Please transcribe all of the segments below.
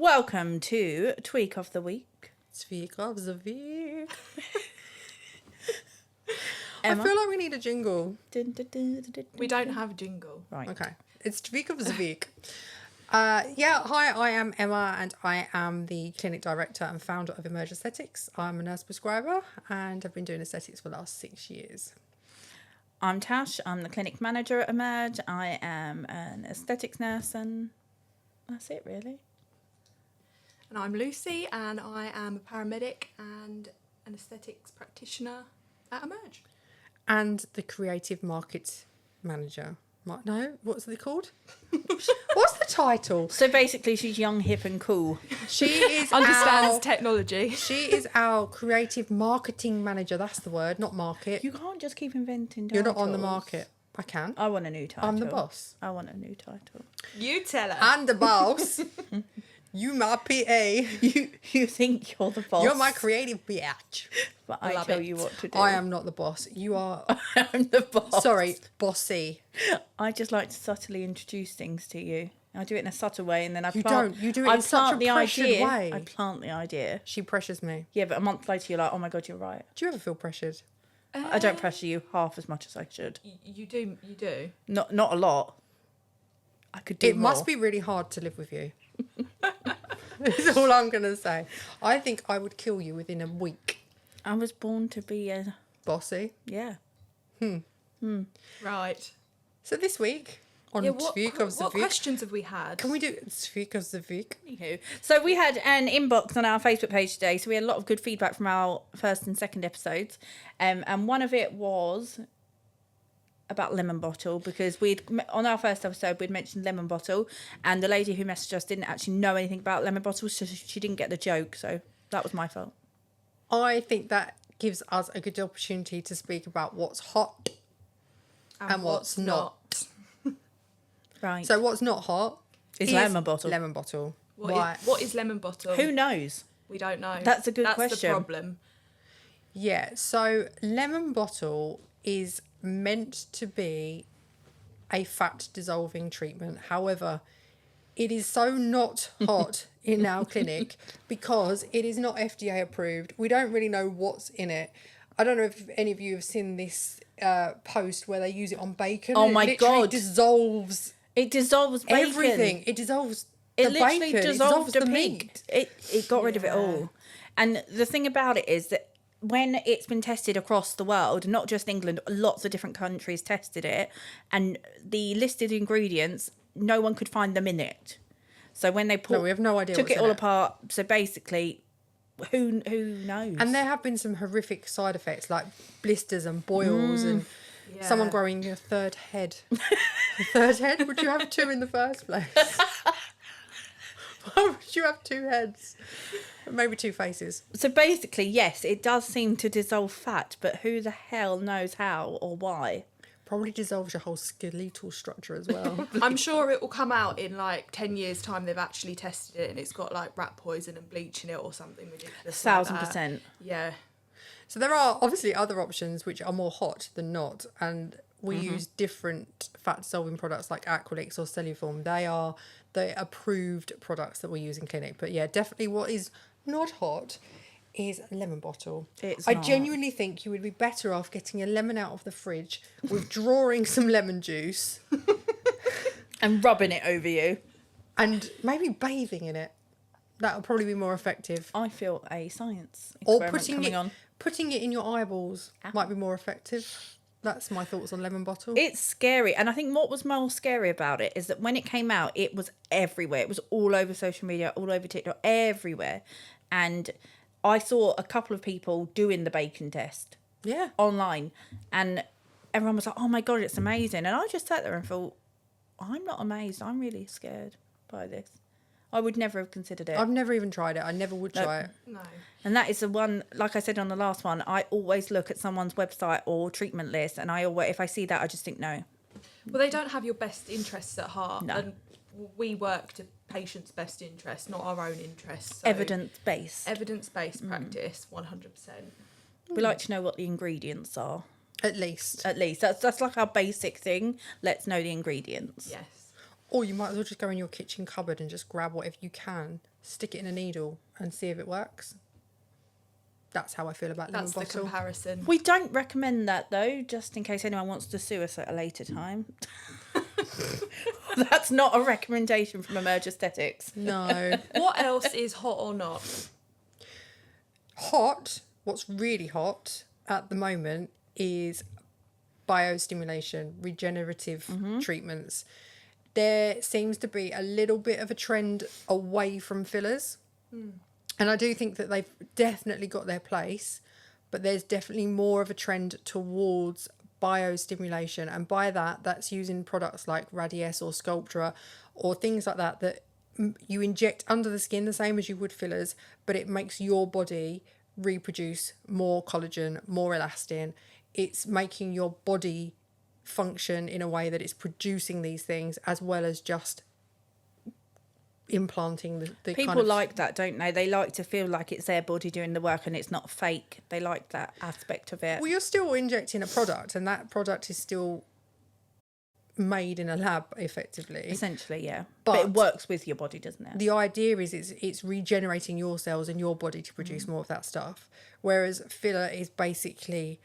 Welcome to Tweak of the Week. Tweak of the Week. Emma? I feel like we need a jingle. We don't have a jingle. Right. Okay. It's Tweak of the Week. Hi, I am Emma and I am the clinic director and founder of Emerge Aesthetics. I'm a nurse prescriber and I've been doing aesthetics for the last 6 years. I'm Tash. I'm the clinic manager at Emerge. I am an aesthetics nurse and that's it, really. And I'm Lucy and I am a paramedic and an aesthetics practitioner at Emerge. And the creative market manager. No, what's it called? What's the title? So basically, she's young, hip, and cool. She is Understands technology. She is our creative marketing manager. That's the word, not market. You can't just keep inventing titles. You're not on the market. I can. I want a new title. I'm the boss. I want a new title. You tell her. I'm the boss. You my PA. You think you're the boss. You're my creative bitch. But I tell you what to do. I am not the boss. You are. I'm the boss. Sorry, bossy. I just like to subtly introduce things to you. I do it in a subtle way, and then I You plant. don't. You do it in such a pressured way. I plant the idea. She pressures me. Yeah, but a month later, you're like, "Oh my god, you're right." Do you ever feel pressured? I don't pressure you half as much as I should. You do. Not a lot. I could do It more. must be really hard to live with you. That's all I'm gonna say. I think I would kill you within a week. I was born to be a Bossy. yeah. Right. So this week on Tweak of the what Week, questions have we had? can we do Tweak of the Week? Anywho, so we had an inbox on our Facebook page today. So we had a lot of good feedback from our first and second episodes, and one of it was about lemon bottle, because on our first episode we'd mentioned lemon bottle, and the lady who messaged us didn't actually know anything about lemon bottles, so she didn't get the joke. So that was my fault. I think that gives us a good opportunity to speak about what's hot and what's not. Right. So what's not hot is lemon bottle. Lemon bottle. What is lemon bottle? Who knows? We don't know. That's a good That's question. the problem. Yeah, so lemon bottle is meant to be a fat dissolving treatment. However, it is so not hot in our clinic because it is not FDA approved. We don't really know what's in it. I don't know if any of you have seen this post where they use it on bacon. Oh and my it literally God. dissolves It dissolves bacon. everything. It dissolves It the literally bacon. It dissolved dissolves the the meat. meat. It got rid of it all. And the thing about it is that when it's been tested across the world, not just England, lots of different countries tested it, and the listed ingredients, no one could find them in it. So when they No, we have no idea took what's it in all it. apart. So basically, who knows? And there have been some horrific side effects like blisters and boils and someone growing a third head. A third head? Would you have two in the first place? Why would you have two heads? Maybe two faces. So basically, yes, it does seem to dissolve fat, but who the hell knows how or why? Probably dissolves your whole skeletal structure as well. I'm sure it will come out in like 10 years' time. They've actually tested it and it's got like rat poison and bleach in it or something ridiculous. 1,000%. Yeah. So there are obviously other options which are more hot than not, and we use different fat dissolving products like Aqualix or Celluform. They are the approved products that we use in clinic. But yeah, definitely what is not hot is a lemon bottle. It's I not. genuinely think you would be better off getting a lemon out of the fridge, withdrawing some lemon juice And rubbing it over you. and maybe bathing in it. That would probably be more effective. I feel a science Or experiment putting it in your eyeballs might be more effective. That's my thoughts on lemon bottle. It's scary. And I think what was more scary about it is that when it came out, it was everywhere. It was all over social media, all over TikTok, everywhere. And I saw a couple of people doing the bacon test online. And everyone was like, oh my God, it's amazing. And I just sat there and thought, I'm not amazed. I'm really scared by this. I would never have considered it. I've never even tried it. I never would try it. No. And that is the one, like I said on the last one, I always look at someone's website or treatment list, and if I see that, I just think no. Well, they don't have your best interests at heart. No. And we work to patients' best interests, not our own interests. So Evidence-based. Evidence-based practice, 100%. We like to know what the ingredients are. At least. That's like our basic thing. Let's know the ingredients. Yes. Or you might as well just go in your kitchen cupboard and just grab whatever you can. stick it in a needle and see if it works. That's how I feel about lemon That's the bottle. comparison. We don't recommend that though, just in case anyone wants to sue us at a later time. That's not a recommendation from Emerge Aesthetics. No. What else is hot or not? Hot, what's really hot at the moment is biostimulation, regenerative treatments. There seems to be a little bit of a trend away from fillers. And I do think that they've definitely got their place, but there's definitely more of a trend towards biostimulation. And by that, that's using products like Radiesse or Sculptra or things like that that you inject under the skin the same as you would fillers, but it makes your body reproduce more collagen, more elastin. It's making your body function in a way that it's producing these things as well as just implanting the People kind of... like that, don't they? They like to feel like it's their body doing the work and it's not fake. They like that aspect of it. Well, you're still injecting a product, and that product is still made in a lab, effectively. Essentially, yeah. But But it works with your body, doesn't it? The idea is it's regenerating your cells in your body to produce more of that stuff. Whereas filler is basically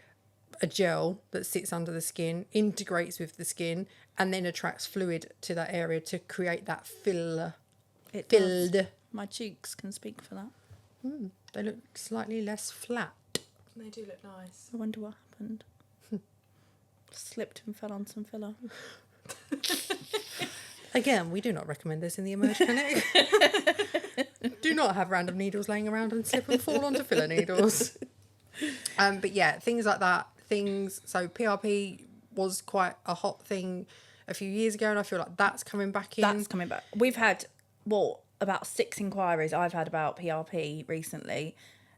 a gel that sits under the skin, integrates with the skin, and then attracts fluid to that area to create that filler. It does. Filled. My cheeks can speak for that. They look slightly less flat. They do look nice. I wonder what happened. Slipped and fell on some filler. Again, we do not recommend this in the Emerge Clinic. Do not have random needles laying around and slip and fall onto filler needles. But yeah, things like that. So PRP was quite a hot thing a few years ago, and I feel like that's coming back in. That's coming back. We've had, about 6 inquiries I've had about PRP recently.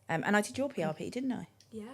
And I did your PRP, didn't I? Yeah.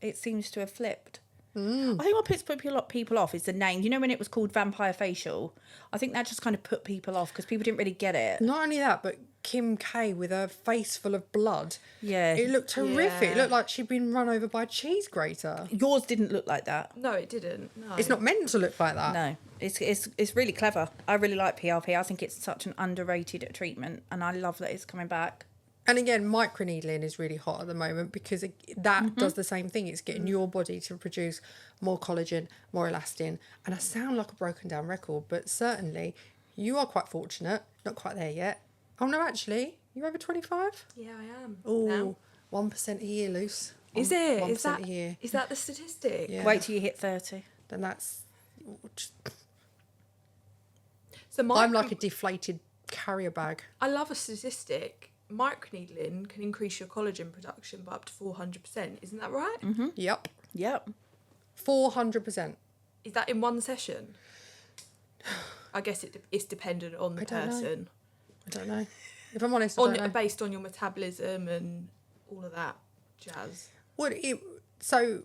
It seems to have flipped. I think what puts people off is the name. You know when it was called Vampire Facial? I think that just kind of put people off because people didn't really get it. Not only that, but Kim K with her face full of blood. Yeah. It looked horrific. Yeah. It looked like she'd been run over by a cheese grater. Yours didn't look like that. No, it didn't. No. It's not meant to look like that. No, it's really clever. I really like PRP. I think it's such an underrated treatment, and I love that it's coming back. And again, microneedling is really hot at the moment because that does the same thing. It's getting your body to produce more collagen, more elastin. And I sound like a broken down record, but certainly you are quite fortunate. Not quite there yet. Oh, no, actually, you're over 25? Yeah, I am. Oh, Now. 1% a year, Luce. Is it? 1% a year. Is that the statistic? Yeah. Wait till you hit 30. Then that's... So I'm like a deflated carrier bag. I love a statistic. Microneedling can increase your collagen production by up to 400%. Isn't that right? Mm-hmm. Yep. Yep. 400%. Is that in one session? I guess it's dependent on the don't know. person. I don't know. If I'm honest, I don't know. Based on your metabolism and all of that jazz. So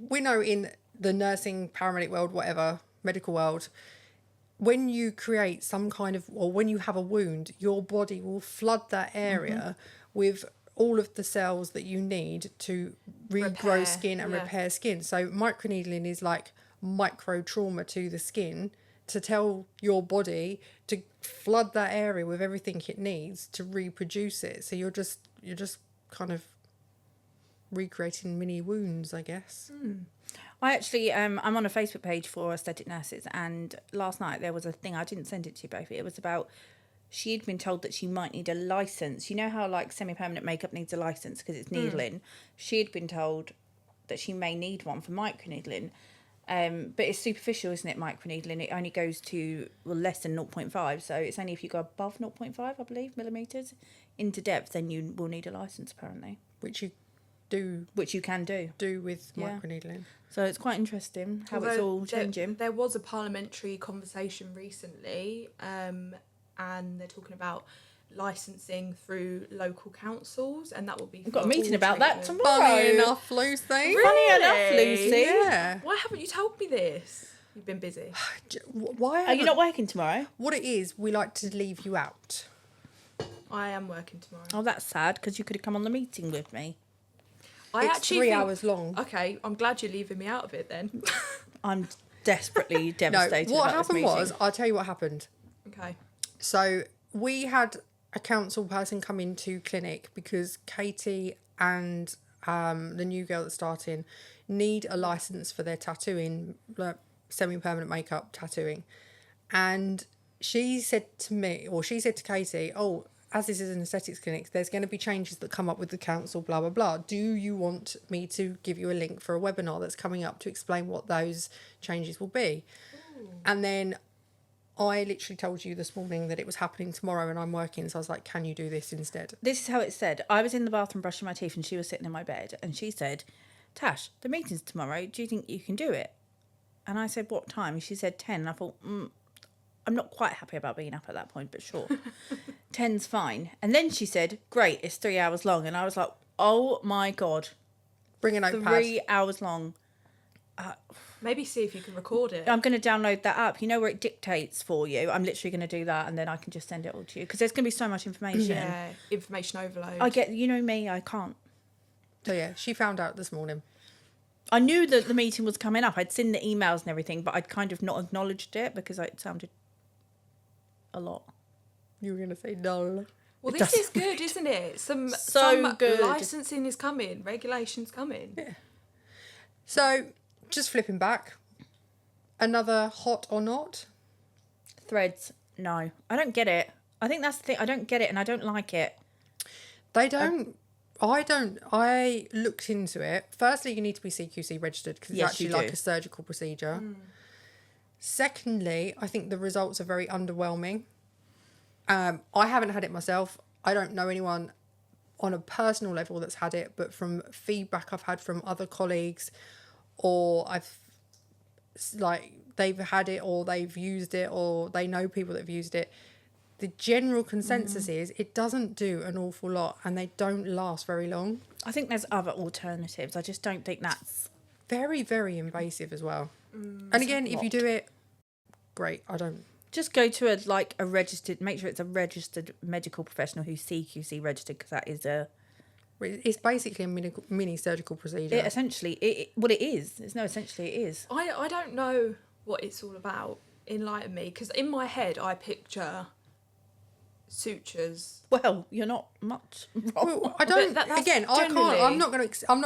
we know in the nursing, paramedic world, whatever, medical world, when you create some kind of, or when you have a wound, your body will flood that area with all of the cells that you need to regrow Repair, skin and yeah. repair skin. So microneedling is like micro trauma to the skin to tell your body to flood that area with everything it needs to reproduce it. So you're just kind of recreating mini wounds, I guess. I actually, I'm on a Facebook page for aesthetic nurses, and last night there was a thing, I didn't send it to you both, it was about, she'd been told that she might need a licence. You know how like semi-permanent makeup needs a licence because it's needling? She'd been told that she may need one for microneedling. But it's superficial, isn't it, microneedling? It only goes to less than 0.5, so it's only if you go above 0.5, I believe, millimetres into depth, then you will need a licence, apparently. Which you can do with Yeah. microneedling. So it's quite interesting how it's all changing. There was a parliamentary conversation recently, and they're talking about licensing through local councils, and that will be. We've got a for meeting all about that treatment. tomorrow. Funny enough, Lucy. Funny enough, Lucy. Yeah. Why haven't you told me this? You've been busy. Why? Are you not working tomorrow? What it is, we like to leave you out. I am working tomorrow. Oh, that's sad, because you could have come on the meeting with me. It's 3 hours long. Okay, I'm glad you're leaving me out of it then. I'm desperately No, devastated what about this happened meeting. was, I'll tell you what happened. Okay. So we had a council person come into clinic because Katie and the new girl that's starting need a license for their tattooing, like semi-permanent makeup tattooing. And she said to Katie, oh, as this is an aesthetics clinic, there's going to be changes that come up with the council, blah, blah, blah. Do you want me to give you a link for a webinar that's coming up to explain what those changes will be? Ooh. And then I literally told you this morning that it was happening tomorrow and I'm working. So I was like, can you do this instead? This is how it said. I was in the bathroom brushing my teeth and she was sitting in my bed and she said, Tash, the meeting's tomorrow. Do you think you can do it? And I said, what time? She said 10. And I thought, I'm not quite happy about being up at that point, but sure. 10's fine. And then she said, great, it's 3 hours long. And I was like, oh my God. Bring a notepad. 3 hours long. Maybe see if you can record it. I'm going to download that app. You know where it dictates for you? I'm literally going to do that and then I can just send it all to you. Because there's going to be so much information. Yeah, information overload. I get, you know me, I can't. So yeah, she found out this morning. I knew that the meeting was coming up. I'd seen the emails and everything, but I'd kind of not acknowledged it because it sounded a lot. You were going to say no. Well, this is good, isn't it? Some good. Licensing is coming, regulations coming. Yeah. So, just flipping back, another hot or not? Threads, no. I don't get it. I think that's the thing. I don't get it and I don't like it. They don't... I looked into it. Firstly, you need to be CQC registered because it's actually like a surgical procedure. Secondly, I think the results are very underwhelming. I haven't had it myself. I don't know anyone on a personal level that's had it, but from feedback I've had from other colleagues, or they've had it or they've used it or they know people that have used it. The general consensus is it doesn't do an awful lot and they don't last very long. I think there's other alternatives. I just don't think that's... Very, very invasive as well. And again, if you do it, great. I don't... Just go to a registered... Make sure it's a registered medical professional who's CQC registered because that is a... It's basically a mini surgical procedure. It essentially... it is. It's no, essentially it is. I don't know what it's all about. Enlighten me. Because in my head, I picture... sutures. Well, you're not much wrong. Well, I don't. Again, I can't. generally- I'm not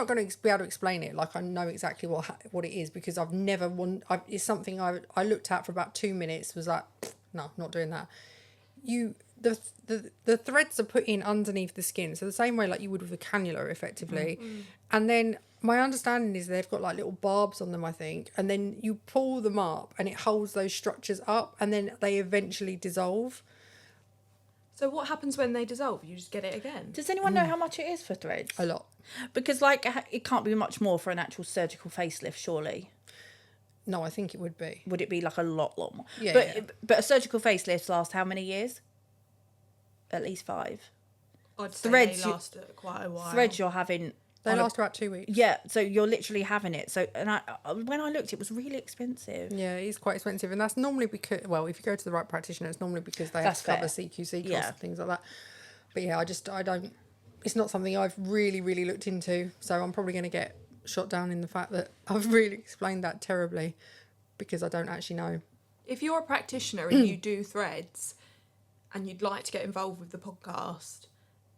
going to be able to explain it like I know exactly what it is because I've never it's something I looked at for about 2 minutes. Was like, no, not doing that. The threads are put in underneath the skin, so the same way like you would with a cannula, effectively. And then my understanding is they've got like little barbs on them, I think, and then you pull them up and it holds those structures up, and then they eventually dissolve. So what happens when they dissolve? You just get it again? Does anyone know how much it is for threads? A lot. Because it can't be much more for an actual surgical facelift, surely. No, I think it would be. Would it be like a lot more? Yeah. But a surgical facelift lasts how many years? At least 5. I'd say Threads, they last quite a while. Threads you're having... They last about 2 weeks. Yeah, so you're literally having it. So, and when I looked, it was really expensive. Yeah, it's quite expensive, and that's normally because, well, if you go to the right practitioner, it's normally because they have to cover CQC costs and things like that. But yeah, I don't. It's not something I've really, really looked into, so I'm probably going to get shot down in the fact that I've really explained that terribly because I don't actually know. If you're a practitioner and you do threads, and you'd like to get involved with the podcast,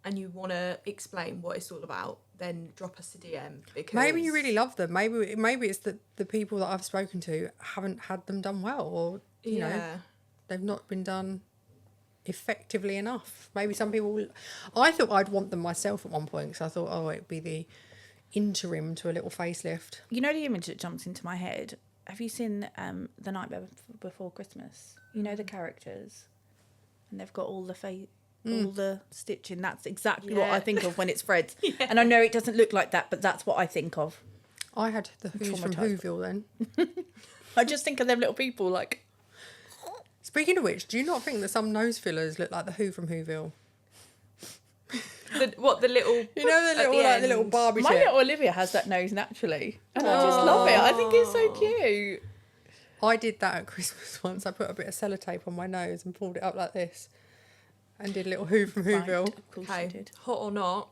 and you want to explain what it's all about, then drop us a DM. Because maybe you really love them. Maybe it's that the people that I've spoken to haven't had them done well, or you know, they've not been done effectively enough. Maybe some people. I thought I'd want them myself at one point because I thought, oh, it'd be the interim to a little facelift. You know the image that jumps into my head? Have you seen The Night Before Christmas? You know the characters, and they've got all the all the stitching. That's exactly what I think of when it's threads. And I know it doesn't look like that, but that's what I think of. I had the Who's from Whoville then. I just think of them little people like... Speaking of which, do you not think that some nose fillers look like the Who from Whoville? The little... You know the little Barbie My tip? little Olivia has that nose naturally. And I just love it. I think it's so cute. I did that at Christmas once. I put a bit of sellotape on my nose and pulled it up like this. And did a little Who from Whoville. Right, of course you did. Hot or not,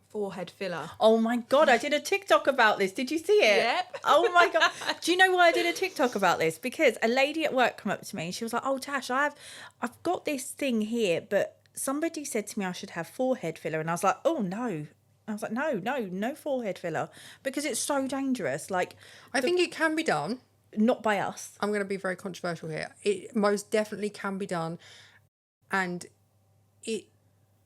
forehead filler. Oh my God, I did a TikTok about this. Did you see it? Yep. Oh my God. Do you know why I did a TikTok about this? Because a lady at work came up to me and she was like, oh Tash, I've got this thing here, but somebody said to me I should have forehead filler, and I was like, oh no. I was like, no forehead filler, because it's so dangerous. Like, I think it can be done. not by us. I'm going to be very controversial here. It most definitely can be done, and it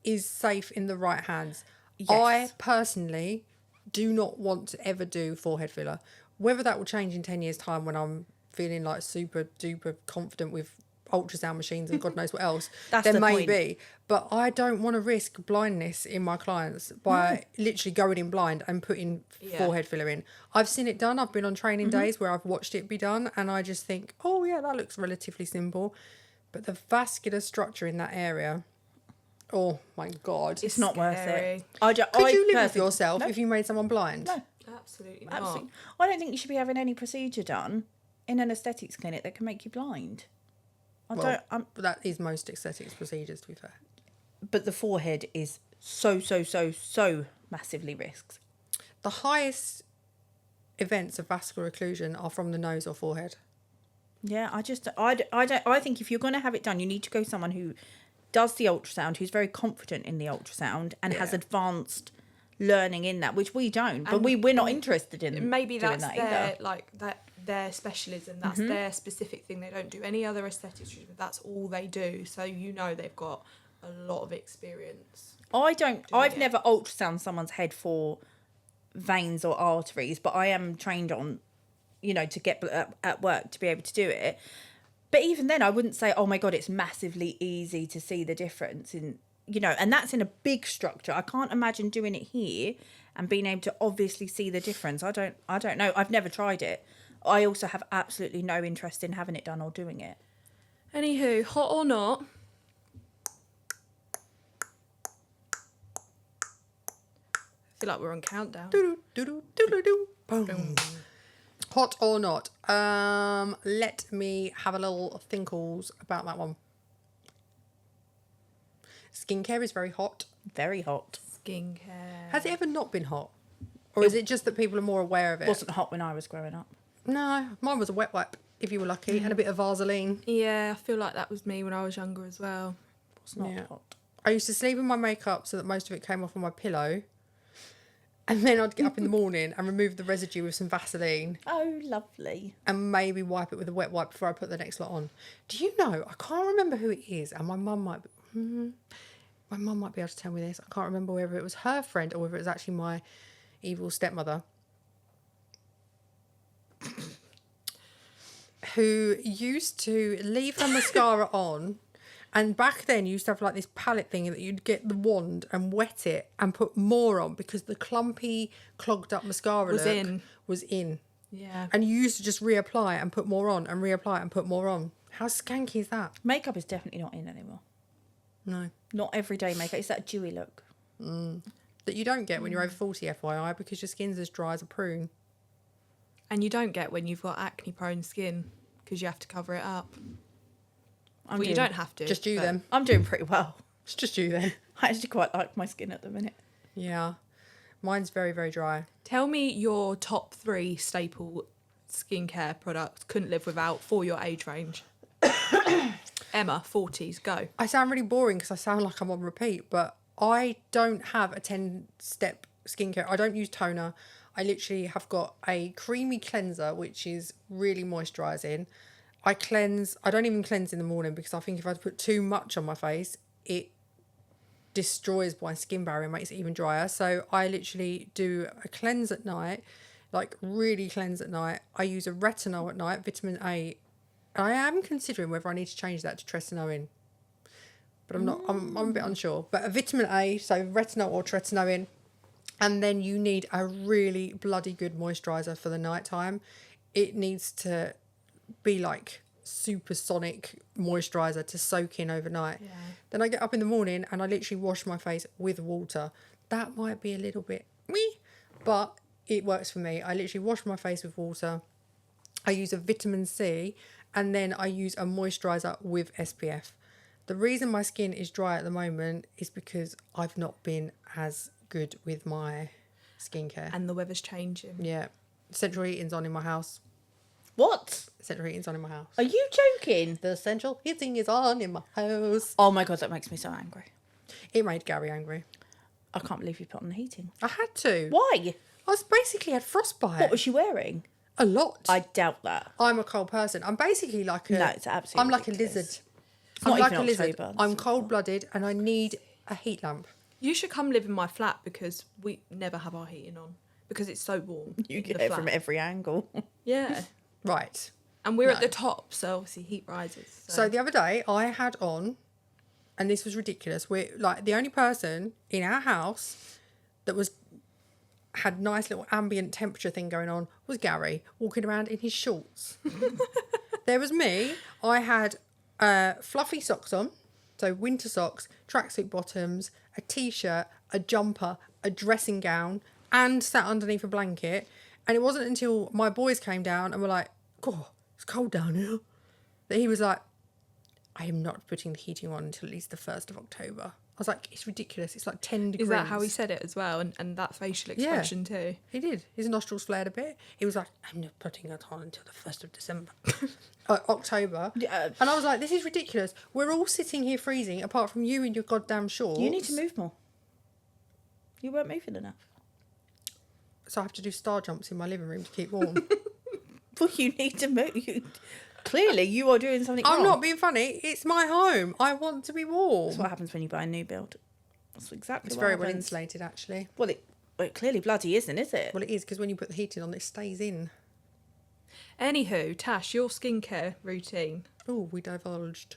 is safe in the right hands. Yes. I personally do not want to ever do forehead filler. Whether that will change in 10 years' time when I'm feeling like super duper confident with ultrasound machines and God knows what else, That's there the may point. be. But I don't want to risk blindness in my clients by literally going in blind and putting forehead filler in. I've seen it done. I've been on training days where I've watched it be done, and I just think, oh yeah, that looks relatively simple. But the vascular structure in that area, oh my God. It's not worth scary. it. Could you live with personally- yourself No. if you made someone blind? No. Absolutely not. Absolutely. I don't think you should be having any procedure done in an aesthetics clinic that can make you blind. But that is most aesthetics procedures, to be fair. But the forehead is so massively risks. The highest events of vascular occlusion are from the nose or forehead. Yeah, I think if you're going to have it done, you need to go someone who does the ultrasound, who's very confident in the ultrasound and has advanced learning in that, which we don't. But we're not interested in. Maybe doing that's that their their specialism. That's their specific thing. They don't do any other aesthetics treatment. That's all they do. So they've got a lot of experience. I've never ultrasound someone's head for veins or arteries, but I am trained on, to get at work to be able to do it. But even then, I wouldn't say, oh my God, it's massively easy to see the difference in, and that's in a big structure. I can't imagine doing it here and being able to obviously see the difference. I don't know. I've never tried it. I also have absolutely no interest in having it done or doing it. Anywho, hot or not? I feel like we're on countdown. Boom. Hot or not? Let me have a little thinkles about that one. Skincare is very hot. Very hot. Skincare. Has it ever not been hot? Or is it just that people are more aware of it? It wasn't hot when I was growing up. No, mine was a wet wipe, if you were lucky, and a bit of Vaseline. Yeah, I feel like that was me when I was younger as well. It's not Yeah. hot. I used to sleep in my makeup so that most of it came off on my pillow. And then I'd get up in the morning and remove the residue with some Vaseline Oh, lovely. and maybe wipe it with a wet wipe before I put the next lot on. Do you know, I can't remember who it is, and my mum might be able to tell me this. I can't remember whether it was her friend or whether it was actually my evil stepmother, who used to leave her mascara on, and back then you used to have like this palette thing that you'd get the wand and wet it and put more on because the clumpy, clogged up mascara was in. Yeah. And you used to just reapply and put more on and reapply and put more on. How skanky is that? Makeup is definitely not in anymore. No. Not everyday makeup. It's that dewy look. That you don't get when you're over 40, FYI, because your skin's as dry as a prune. And you don't get when you've got acne prone skin because you have to cover it up. You don't have to. Just you but- then. I'm doing pretty well. It's just you then. I actually quite like my skin at the minute. Yeah. Mine's very, very dry. Tell me your top 3 staple skincare products couldn't live without for your age range. Emma, 40s, go. I sound really boring because I sound like I'm on repeat, but I don't have a 10-step skincare. I don't use toner. I literally have got a creamy cleanser, which is really moisturising. I cleanse. I don't even cleanse in the morning because I think if I put too much on my face, it destroys my skin barrier and makes it even drier. So I literally do a cleanse at night, like really cleanse at night. I use a retinol at night, vitamin A. I am considering whether I need to change that to tretinoin, but I'm not. I'm a bit unsure. But a vitamin A, so retinol or tretinoin, and then you need a really bloody good moisturiser for the night time. It needs to be like supersonic moisturiser to soak in overnight. Yeah. Then I get up in the morning and I literally wash my face with water. That might be a little bit but it works for me. I literally wash my face with water. I use a vitamin C and then I use a moisturiser with SPF. The reason my skin is dry at the moment is because I've not been as good with my skincare. And the weather's changing. Yeah. Central heating's on in my house. What? Central heating's on in my house. Are you joking? The central heating is on in my house. Oh my God, that makes me so angry. It made Gary angry. I can't believe you put on the heating. I had to. Why? I was basically had frostbite. What was she wearing? A lot. I doubt that. I'm a cold person. I'm basically like a... No, it's absolutely I'm like ridiculous. a lizard. It's not I'm like even a lizard. October, I'm that's cold-blooded and I need a heat lamp. You should come live in my flat because we never have our heating on because it's so warm. You in get the it flat. from every angle. Yeah. Right. And we're at No. the top, so obviously heat rises. So the other day I had on, and this was ridiculous, we're like the only person in our house that had nice little ambient temperature thing going on was Gary, walking around in his shorts. There was me. I had fluffy socks on, so winter socks, tracksuit bottoms, a t-shirt, a jumper, a dressing gown, and sat underneath a blanket. And it wasn't until my boys came down and were like, "God, it's cold down here," that he was like, "I am not putting the heating on until at least the 1st of October." I was like, "It's ridiculous. It's like 10 degrees." is that how he said it as well? And that facial expression too? He did. His nostrils flared a bit. He was like, "I'm not putting it on until the 1st of December." October. And I was like, "This is ridiculous. We're all sitting here freezing apart from you in your goddamn shorts." You need to move more. You weren't moving enough. So I have to do star jumps in my living room to keep warm. Well, you need to move. Clearly, you are doing something wrong. I'm not being funny. It's my home. I want to be warm. That's what happens when you buy a new build. That's exactly It's what very well happens. insulated, actually. Well, it clearly bloody isn't, is it? Well, it is because when you put the heating on, it stays in. Anywho, Tash, your skincare routine. Oh, we divulged.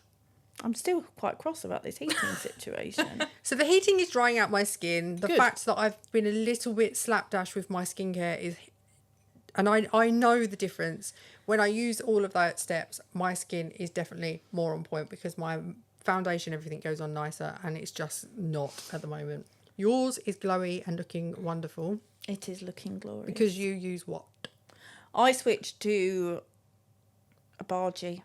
I'm still quite cross about this heating situation. So the heating is drying out my skin. The Good. fact that I've been a little bit slapdash with my skincare is... And I know the difference. When I use all of those steps, my skin is definitely more on point because my foundation, everything goes on nicer, and it's just not at the moment. Yours is glowy and looking wonderful It is looking glorious. because you use what? I switched to a Bargy.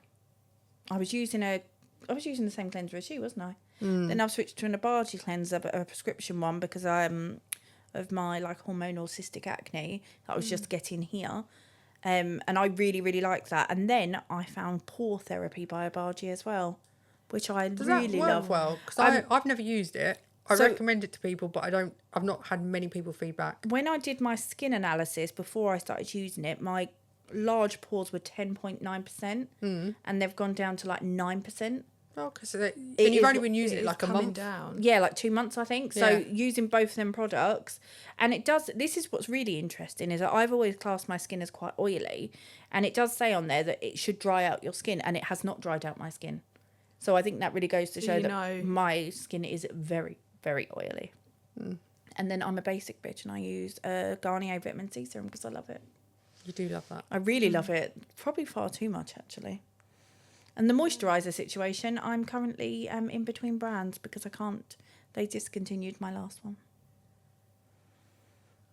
I was using the same cleanser as you, wasn't I? Then I've switched to an Abargy cleanser, but a prescription one because of my like hormonal cystic acne that I was just getting here. And I really, really like that. And then I found pore therapy by Abargy as well, which I Does really that work love. well? Because I've never used it. I So- recommend it to people, but I've not had many people feedback. When I did my skin analysis before I started using it, my large pores were 10.9%, and they've gone down to like 9%. Oh, because and you've is- only been using It it is like a coming month. down. Yeah, like 2 months, I think. So Yeah. using both of them products, and it does. This is what's really interesting is that I've always classed my skin as quite oily, and it does say on there that it should dry out your skin, and it has not dried out my skin. So I think that really goes to So show you that know- my skin is very, very oily. And then I'm a basic bitch, and I use a Garnier vitamin C serum because I love it. You do love that. I really love it. Probably far too much, actually. And the moisturiser situation, I'm currently in between brands because I can't. They discontinued my last one.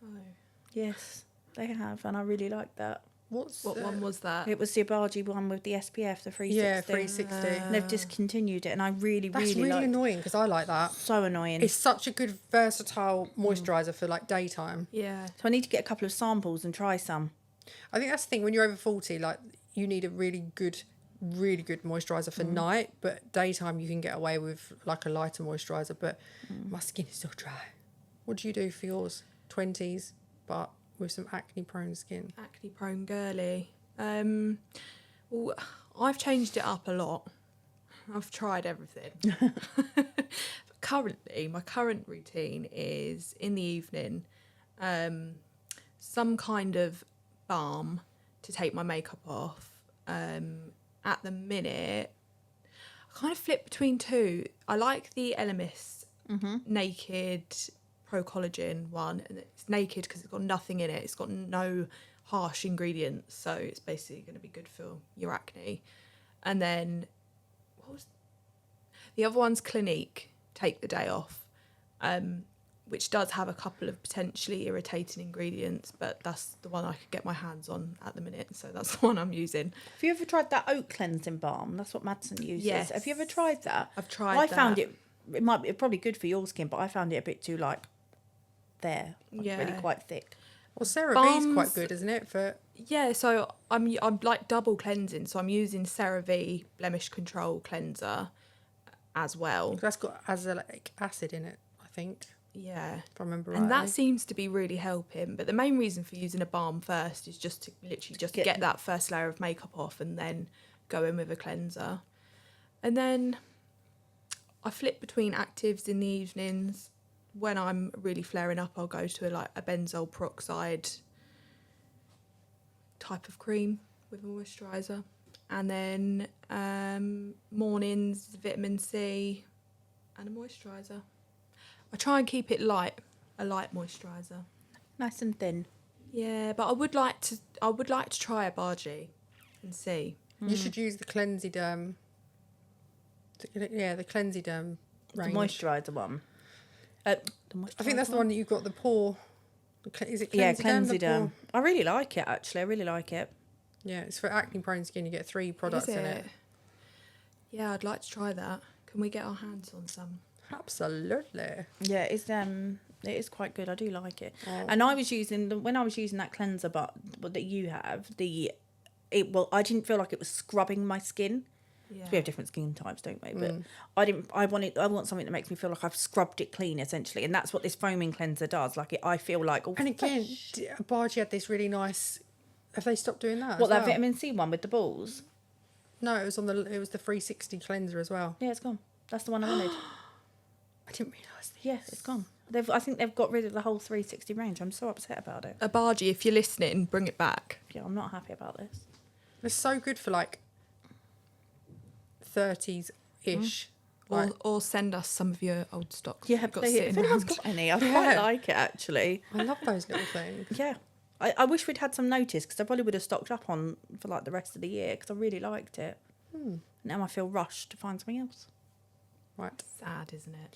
Oh. Yes, they have, and I really like that. What one was that? It was the Abargy one with the SPF, the 360. Yeah, 360. And they've discontinued it, and I really, That's really really like. annoying because I like that. So annoying. It's such a good versatile moisturiser for like daytime. Yeah. So I need to get a couple of samples and try some. I think that's the thing when you're over 40, like you need a really good moisturiser for night, but daytime you can get away with like a lighter moisturiser. But my skin is so dry. What do you do for yours? 20s, but with some acne prone skin. Acne prone girly. Well, I've changed it up a lot. I've tried everything. Currently, my current routine is in the evening, some kind of balm to take my makeup off. At the minute, I kind of flip between two. I like the Elemis Naked Pro Collagen one, and it's naked because it's got nothing in it. It's got no harsh ingredients, so it's basically going to be good for your acne. And then what was the other one's Clinique Take the Day Off, which does have a couple of potentially irritating ingredients, but that's the one I could get my hands on at the minute, so that's the one I'm using. Have you ever tried that oat cleansing balm? That's what Madsen uses. Yes. Have you ever tried that? I've tried I found that. it might be probably good for your skin, but I found it a bit too like really Yeah. quite thick. Well, CeraVe's quite Balms- good, isn't it? For Yeah, so I'm like double cleansing, so I'm using CeraVe Blemish Control Cleanser as well. That's got azelaic acid in it, I think, Yeah. if I remember And rightly. that seems to be really helping. But the main reason for using a balm first is just to literally just get that first layer of makeup off and then go in with a cleanser. And then I flip between actives in the evenings. When I'm really flaring up, I'll go to a benzoyl peroxide type of cream with a moisturiser. And then mornings, vitamin C and a moisturiser. I try and keep it light, a light moisturiser. Nice and thin. Yeah, but I would like to try a Bargy and see. You should use the Cleansiderm. The Cleansiderm range. The moisturiser one. I think that's the one that you've got the pore. Is it Cleansiderm? Yeah, the Cleansiderm. pore? I really like it, actually. I really like it. Yeah, it's for acne prone skin. You get 3 products in it. Yeah, I'd like to try that. Can we get our hands on some? Absolutely. Yeah, it is quite good. I do like it. Oh. And I was using when I was using that cleanser, but that you have I didn't feel like it was scrubbing my skin. Yeah. We have different skin types, don't we? But I want something that makes me feel like I've scrubbed it clean, essentially, and that's what this foaming cleanser does. Like I feel like. And again, Bargy had this really nice. Have they stopped doing that? What, as that well? vitamin C one with the balls? No, it was the 360 cleanser as well. Yeah, it's gone. That's the one I wanted. I didn't realise this. Yeah, it's gone. I think they've got rid of the whole 360 range. I'm so upset about it. A Bargy, if you're listening, bring it back. Yeah, I'm not happy about this. It's so good for like 30s ish. Or send us some of your old stocks. Yeah, you've got if sitting anyone's around. got any, I quite Yeah. like it, actually. I love those little things. Yeah. I wish we'd had some notice, because I probably would have stocked up on for like the rest of the year, because I really liked it. Now I feel rushed to find something else. Right. Sad, isn't it?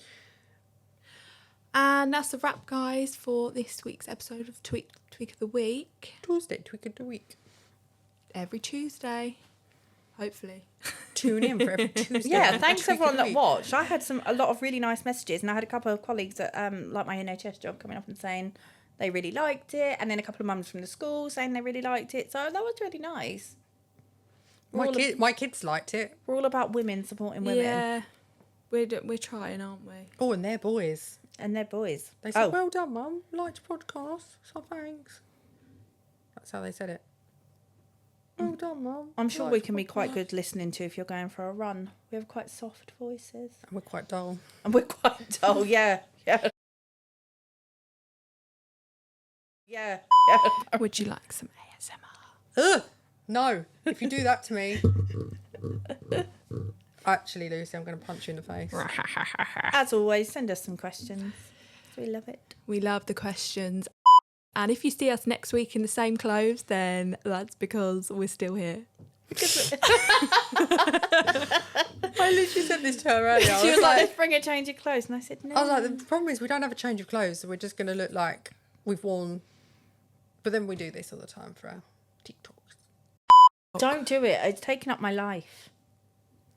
And that's a wrap, guys, for this week's episode of Tweak of the Week. Tuesday, tweak of the week. Every Tuesday, hopefully. Tune in for every Tuesday. Yeah, thanks Tweak of everyone the that week. watched. I had a lot of really nice messages, and I had a couple of colleagues that like my NHS job coming up and saying they really liked it, and then a couple of mums from the school saying they really liked it. So that was really nice. My kids liked it. We're all about women supporting women Yeah, we're trying, aren't we? Oh, and they're boys. and their boys. They said, well done, Mum. Liked your podcast. So thanks. That's how they said it. Well done, Mum. I'm sure Liked we your can be quite podcast." good listening to if you're going for a run. We have quite soft voices. And we're quite dull. And we're quite dull, yeah. Yeah. Yeah. Yeah. Would you like some ASMR? Ugh! No. If you do that to me. Actually, Lucy, I'm going to punch you in the face. As always, send us some questions. We love it. We love the questions. And if you see us next week in the same clothes, then that's because we're still here. I literally said this to her earlier. She was like, let's bring a change of clothes. And I said, no. I was like, the problem is we don't have a change of clothes, so we're just going to look like we've worn. But then we do this all the time for our TikToks. Don't do it. It's taken up my life.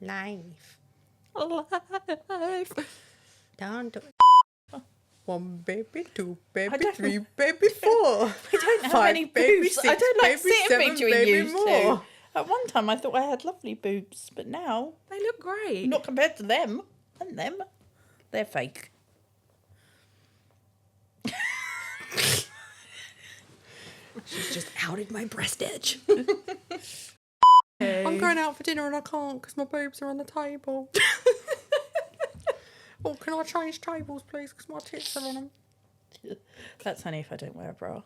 Life. Life. Don't do it. 1 baby, 2 I baby, don't 3 baby, 4. I don't have 5 any baby, boobs. 6 I don't like baby, sitting 7 between baby you more. two. At one time, I thought I had lovely boobs, but now, They look great. not compared to them. And them. They're fake. She's just outed my breast edge. I'm going out for dinner and I can't because my boobs are on the table. Oh, can I change tables, please? Because my tits are on them. That's only if I don't wear a bra.